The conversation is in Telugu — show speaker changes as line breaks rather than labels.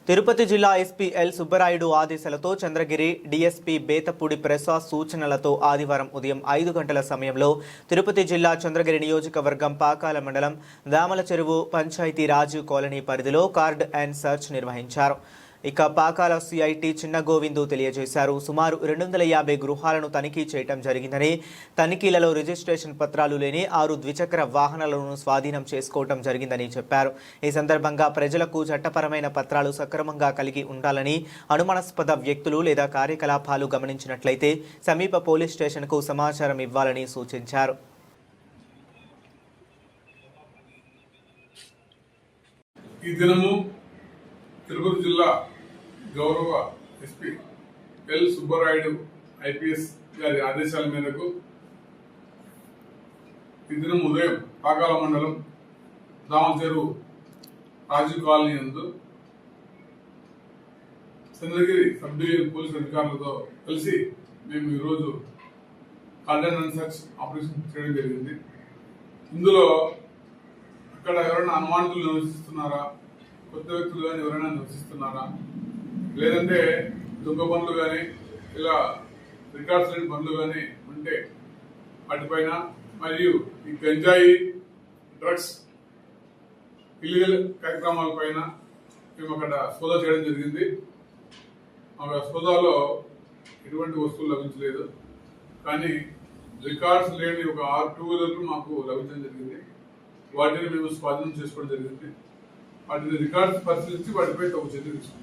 తిరుపతి జిల్లా ఎస్పీ ఎల్ సుబ్బరాయుడు ఆదేశాలతో చంద్రగిరి డీఎస్పీ బేతపూడి ప్రసాద్ సూచనలతో ఆదివారం ఉదయం 5 గంటల సమయంలో తిరుపతి జిల్లా చంద్రగిరి నియోజకవర్గం పాకాల మండలం దామల చెరువు పంచాయతీ రాజు కాలనీ పరిధిలో కార్డ్ అండ్ సర్చ్ నిర్వహించారు. ఇక పాకాల సిఐటి చిన్న గోవిందు తెలియజేశారు. సుమారు 250 గృహాలను తనిఖీ చేయడం జరిగిందని, తనిఖీలలో రిజిస్ట్రేషన్ పత్రాలు లేని 6 ద్విచక్ర వాహనాలను స్వాధీనం చేసుకోవడం జరిగిందని చెప్పారు. ఈ సందర్భంగా ప్రజలకు చట్టపరమైన పత్రాలు సక్రమంగా కలిగి ఉండాలని, అనుమానాస్పద వ్యక్తులు లేదా కార్యకలాపాలు గమనించినట్లయితే సమీప పోలీస్ స్టేషన్కు సమాచారం ఇవ్వాలని సూచించారు.
ఈ దినము తిరుపతి జిల్లా గౌరవ ఎస్పీ ఎల్ సుబ్బరాయుడు ఐపీఎస్ గారి ఆదేశాల మేరకు ఈ దినం ఉదయం పాకాల మండలం దామచెరువు రాజు కాలనీ నందు చంద్రగిరి సబ్ డివిజన్ పోలీస్ అధికారులతో కలిసి మేము ఈరోజు కార్డన్ అండ్ సర్చ్ ఆపరేషన్ చేయడం జరిగింది. ఇందులో అక్కడ ఎవరైనా అనుమానితులు నివసిస్తున్నారా, కొత్త వ్యక్తులు కానీ ఎవరైనా నివసిస్తున్నారా, లేదంటే దొంగ పనులు కానీ ఇలా రికార్డ్స్ లేని పనులు కానీ ఉంటే వాటిపైన, మరియు ఈ గంజాయి డ్రగ్స్ ఇల్లీగల్ కార్యక్రమాలపైన మేము అక్కడ సోదా చేయడం జరిగింది. ఆ సోదాలో ఎటువంటి వస్తువులు లభించలేదు, కానీ రికార్డ్స్ లేని ఒక 6 2-వీలర్లు మాకు లభించడం జరిగింది. వాటిని మేము స్వాధీనం చేసుకోవడం జరిగింది. వాటిని రికార్డ్స్ పరిశీలించి వాటిపై తగు చర్య తీసుకుంటాం.